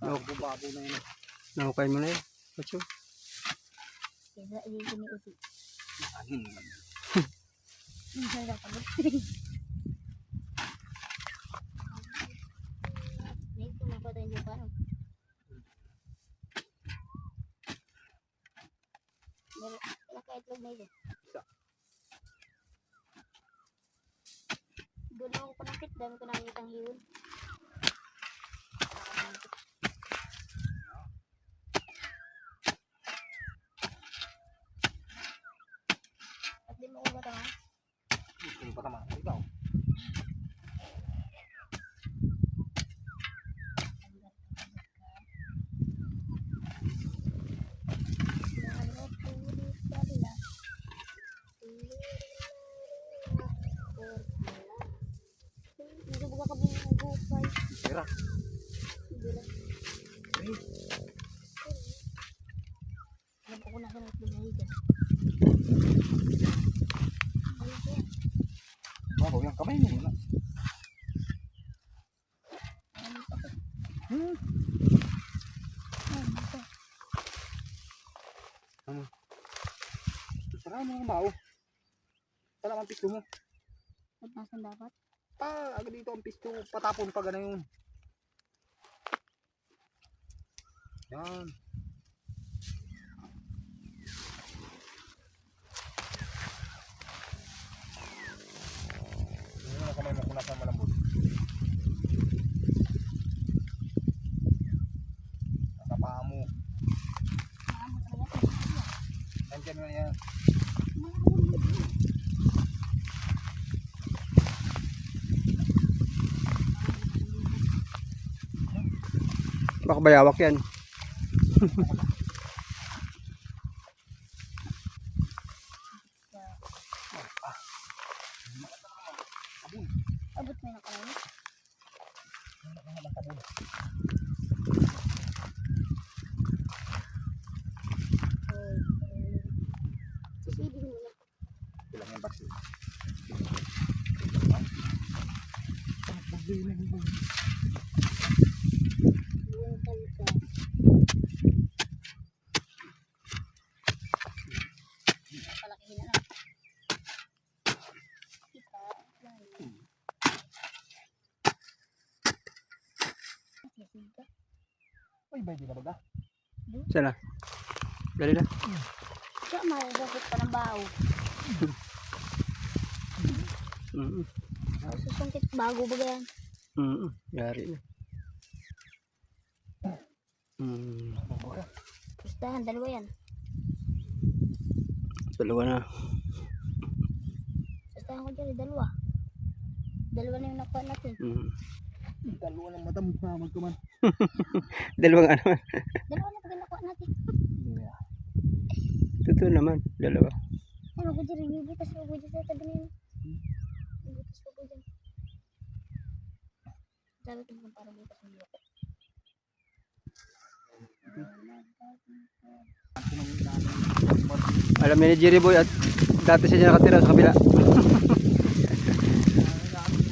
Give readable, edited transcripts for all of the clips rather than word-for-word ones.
Babo na yun. Nahukay mo na yun. Pacho. Kaya hindi ko ni uti. Angin naman. Hindi na pagod. May kumakuha tayo yung paano. Wala ka itlog na ito. Doon ako panakit. Dami ko nakikita ang hiyon. At di mo ko ba tama? Hindi pa tama. Ikaw. Hindi buka ka bunga ng gupay. Tira. Hindi lang. Alam ko na sa mga pinahigas. Alam ko yan. Bago yung kamay mo na. Alam ko pa. Alam ko. Saka mo ang bao. Saan ang pisto mo? At nasan dapat? Agad dito ang pisto. Patapon pa gana yun. Yan. Hindi mo kamay mo kung nasa malambot. Nasa paa mo. Maamo talaga. Nandiyan mo yan. Baka bayawak yan. Abot mo yung nakalala. Sisibig mo na. Bilang yung baksin. Yung kalika. Palakihin na lang. Kita. Sisig ka. Uy, ba hindi na baga? Sana. Dali na. Siya malasasot pa ng bao. Susungkit bago ba yan? Yari na. Pustahan, dalawa yan. Dalawa na. Pustahan ko dyan, dalawa. Dalawa na yung nakuha natin. Dalawa ng mata mo na magkuman. Dalawang ano. Dalawa na pag nakuha natin. Totoo naman. Dalawa. Ano ko dyan, ibutas ko dyan sa tabi na yun. Ibutas ko dyan. Sabi ko naman para butas ng bukas. Alam niya ni Jerry Boy at dati siya nakatira sa kabila.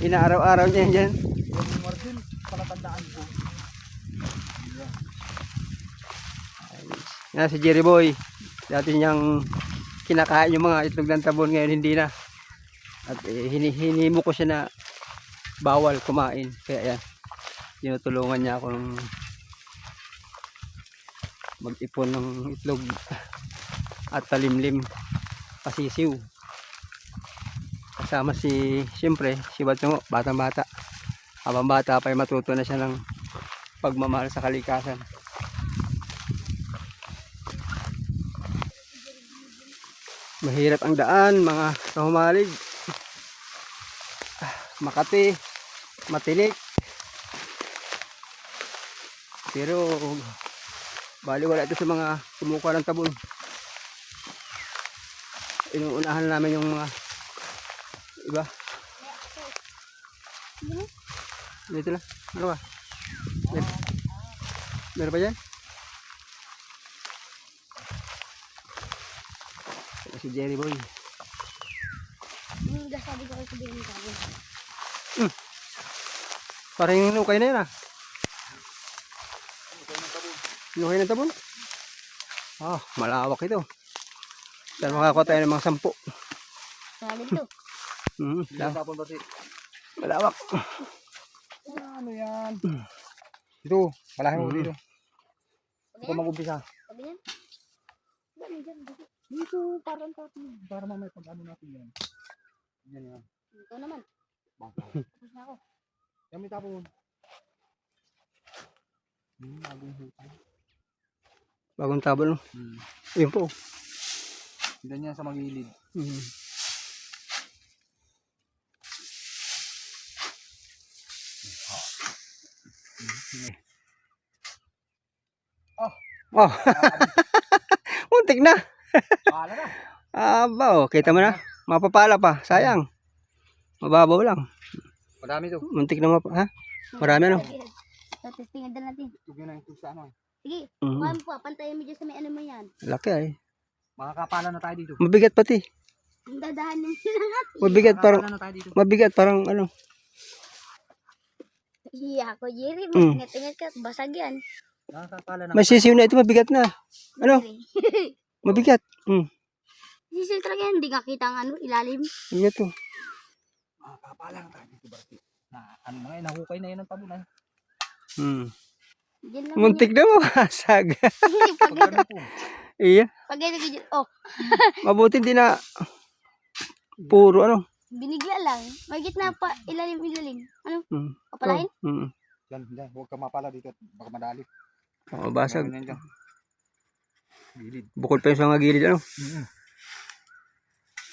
Inaaraw-araw niya yan dyan. Yung Martin, palatandaan ko. Yan si Jerry Boy. Dati niyang kinakain yung mga itlog ng tabon, ngayon hindi na. At hinimo ko siya na bawal kumain. Kaya yan, tinutulungan niya ako ng mag-ipon ng itlog at talimlim, pasisiw. Kasama siyempre si Batungo, batang bata. Habang bata pa ay matuto na siya ng pagmamahal sa kalikasan. Mahirap ang daan mga kahumalig. Makati, matinik. Pero bali wala ito sa mga kumukuha ng tabon. Inuunahan namin yung mga iba. Dito lang. Ano ba? Meron pa dyan? Si Jerry Boy. Yung sabi ko kayo sabihin mo sabi. Parang hinukay na yan ah. Laki ng tabon. Ah, malawak ito. Saan makakuha tayo ng mga 10? Solid to. Tapon ba si? Malawak. Ano yan? Dito, malaking mo dito. Sabi Ito yan? mag-umpisa. Sabi yan? Dami dyan. Dito, parang tapon. Para mamaya pag ano natin yan. Yan yan. Ito naman. Baka. Tapos na ako. Yan may tapon. Bagong hutang. Bagong tabon. No? Ayun po. Yan yan sa magilid. Oh. Muntik na. Pala na. Aba, oh. Kita mo na. Mapapala pa. Sayang. Mababaw lang. Madami to. Muntik na ha? Marami ano? So, testingan din natin. Tugyan na yung sa ano. Sige, Mm. kuhaan po. Pantayin mo dyan sa may ano mo yan. Laki ay. Makakapala na tayo dito. Mabigat pati. Ang dadahanin sila natin. Mabigat parang Makakapala na tayo dito. mabigat parang ano. Iya ako, Jerry. Mm. Ingat-ingat ka. Basag yan. Nakakapala na. May sisiw na ito mabigat na. Ano? Jerry. Mabigat. Sisil talaga yan. Hindi ka kita ang ano, ilalim. Mabigat to. Makakapala na tayo dito. Barti. Na, ano na yun, nahukay na yun ang tabon. Diyan lang. Muntik na mawasag. Pag Pag ano po. Iya. ganyan. Oh, Mabuti din na puro ano. binigla lang. May gitna pa. Ilalim. Ano? Mm. Papalahin? Yan, yan. Huwag ka mapala dito. Baka madali. Basag. Yan, yan. Gilid. Bukod pa yung sa mga gilid ano.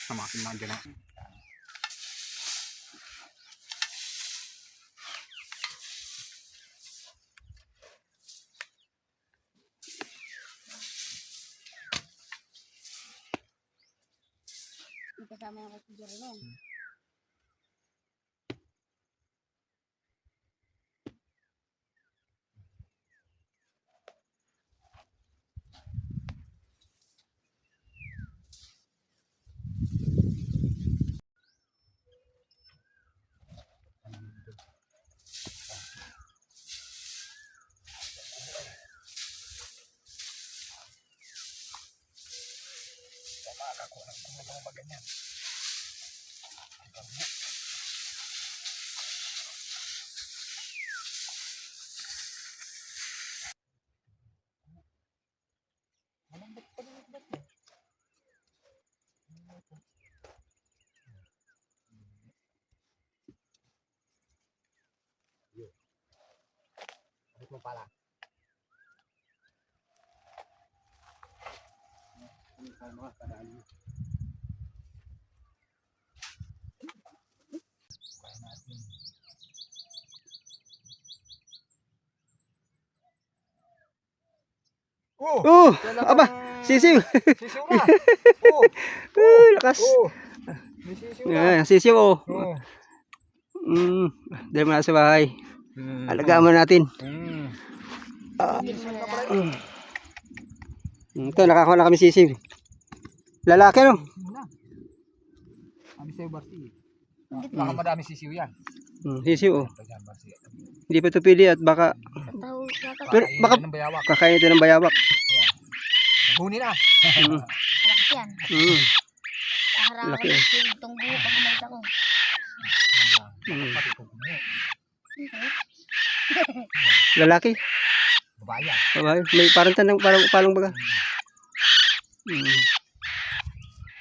Samakin lang dyan. May kasama yung kay Jerry nun. Mo pala. Oh, aba, sisiw. Sisiw na. Lakas. May sisiw na. Yan, sisiw oh. Oh. Dahil mo na sa bahay. Alagaan mo natin. Bigyan mo na lang. Ito, nakakuha na kami sisiw. Lalaki no? Kami sa'yo, Barsi. Baka madami sisiw yan. Sisiw oh. Yan, Barsi. Hindi pa ito pili at baka Tao, tao. Pero baka Ng bayawak. kakain ito ng bayawak. Huni na. Malakas yan. Kaharap Laki. ko itong buho pag umalis ako. Pati kung huni. Lalaki. Babayan. Babae. May parang tanong, parang palong baga.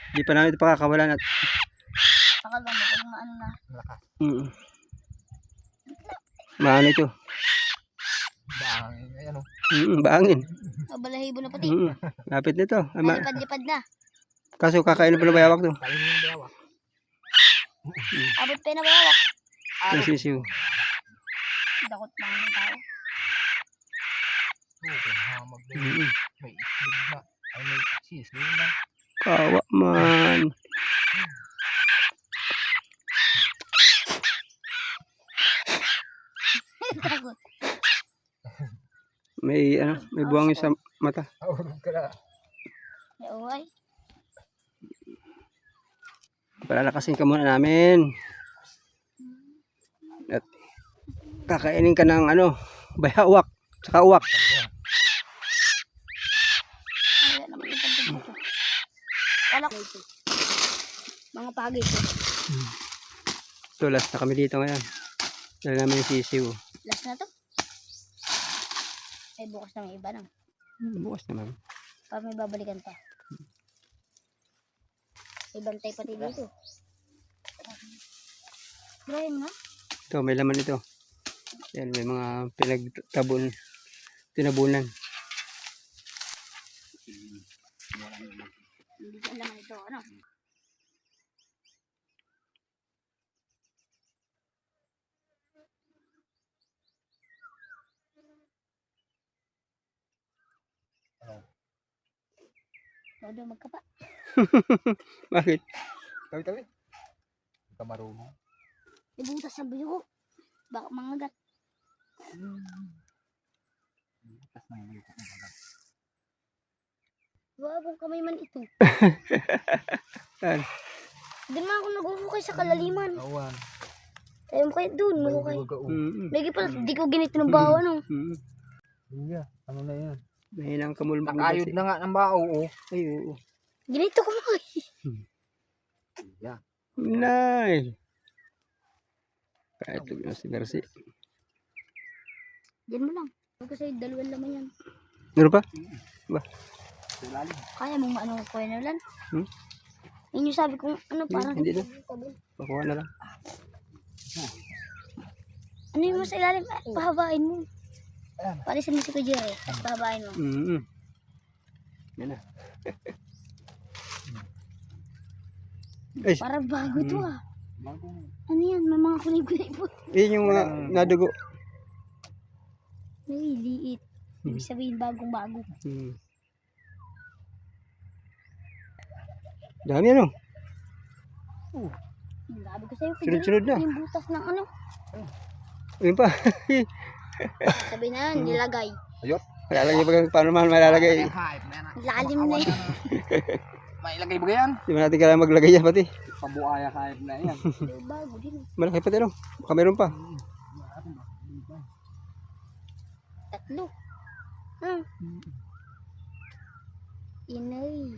Hindi pa namin ito pakakawalan at Takal ba mo pag maano na. Malakas. maano ito. Bang. Ano. Baangin. Balahibo na pati. Lapit nito. Nalipad-lipad na. Kaso kakain na pa ng bayawak to. Kainin yung bayawak. Abot pa na bayawak. Ang sisiw. Dakot lang ng tao. Hamag na. May itlog na. Ay, may sisiw na. Kawa man. Takot. May ano, may buwang sa mata. Ahurog ka na. Yaway. Palalakasin ka muna namin. At kakainin ka ng ano, bayawak, saka uwak. ito. Mga pagi ito. So, last na kami dito ngayon. Dala namin yung sisiw. Last na to. Ay, bukas na may iba na. Bukas naman. Para may babalikan pa. May bantay pati dito. Brian nga. Ito, may laman ito. Yan, may mga tinabunan. Hindi ko alam ito. Ano? Todo magkapa. Bakit? Tawi-tawi. Hindi ka marunong. Ibutas sa buyo. Baka mangagat. Butas na yung butas ng agad. Wabong kamay man ito. Yan. Doon man ako nag-uhukay sa kalaliman. Awan. Ayaw mo kayo doon. Mahukay. Mm-mm. Lagi pala, di ko ginito ng bawa no. Mm-mm. Iya, ano na yan? Mahinang kamulmak na Nakayod kasi. na nga ng bao, oh. Ay, oo. Ginito ko mo. Iya. Nay! Kahit ito si Garci. Diyan mo lang. Kasi dalawang laman yan. Meron pa? Sa ilalim. Kaya mong ano ko na lang. Hmm? Yun yung sabi kong ano parang. Hindi na. Pakuha na lang. Ano yung sa ilalim? Pahabain mo. Ayan. Palisan mo si Kuya Jerry. Tapos pahabain mo. Mm-mm. Yan na. Ay, Parang bago to ah. Bagong. Ano yan? May mga kulay-kulay po. yun yung mga nadugo. Ay, liit. Ibig sabihin bagong-bago. Hmm. Dami ano? Ang gabi ko sa'yo. Kuya Sunod-sunod Jerry. na. Yung butas ng ano. Ayun pa. Sabi na yan, nilagay. Ayot. Kaya lang yung paano man malalagay. Hype na yan. Lalim na yan. Mailagay ba yan? Di ba natin kailangan maglagay yan pati? Pabuaya hype na yan. Bago din. Malaki pati ano? Baka meron pa. Tatlo. Hmm. Inay.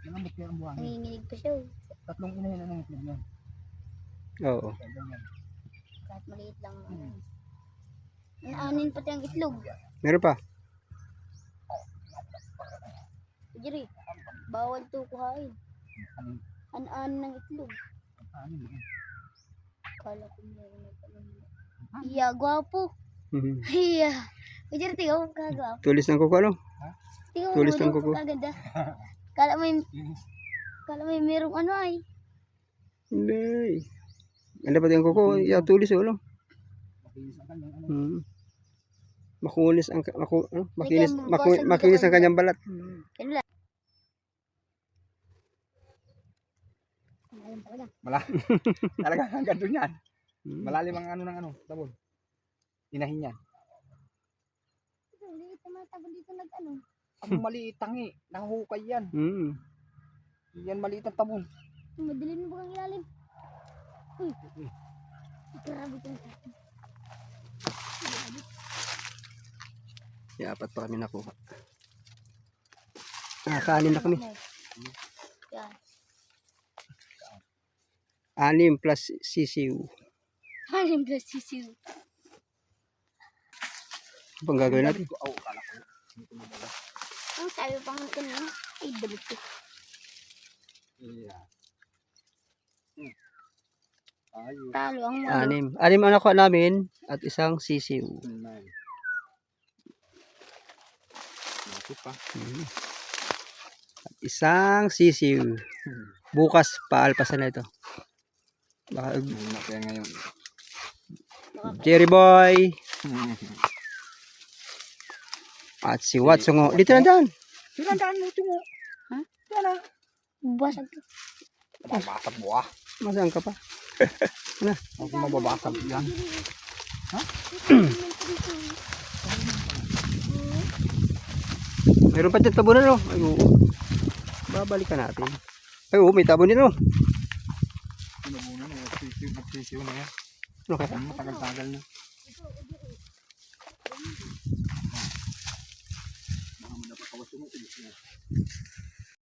Yan ang bakit ang buhangin. Nanginginig pa siya. Tatlong inahin na ng itlog yan. Oo. Ganyan. Kahit maliit lang. Naanin pati ang itlog. Meron pa. Jerry, bawal to kuhain. An-an ng itlog. Ano yun? Kala ko meron na pala. Iya, gwapo. Mhm. Iya. Jerry, tingnan mo kagwapo. Tulis ng kuko ano? Tingnan mo, Tulis ng kuko. kaganda. Kala mo yung merong ano ay. Hindi. Ano pati ang kuko? Yeah, tulis oh, ano? Makinis ang kanyang ano. Hmm. Makunis ang ano? Halika, Makinis ang kanyang balat. Yan lang. Ayun talaga. Talaga hanggang doon yan. Hmm. Malalim ang ano ng ano. Tabon. Inahin yan. Liit naman tabon dito nag-ano. Ang maliit tangi. Nahukay yan. Hmm. Yan maliit ang tabon. Madilim mo bang ilalim? Uy. Grabe ito. Yeah, apat pa kami nakuha. Nakakanin na kami. Yan. 6 plus sisiw. Halim plus sisiw. Ano pang gagawin natin? Oh, kala ko. Hindi ko mabala. Ang sabi pang ganun. Ay, damit ko. Iya. Ayos. Talo ang mga. 6. 6 ang nakuha namin at isang sisiw. Bakit pa? Hmm. At isang sisiw. Bukas, paalpasan na ito. Baka, Hindi na kaya ngayon. Jerry Boy at si Watsongo. Dito na dyan. Sinandaan mo ito mo. Ha? Yan na. Basag to. Mababasag mo ah. Masaan ka pa? Huwag mababasag yan. Mayroon pa dyan tabunan, no? Ay, oo. Babalikan natin. Ay, oo, may tabon din, no? Ano muna na. Nagsisiw na yan. Ano kaya? Tagal-tagal na. Baka mo dapat kawas mo.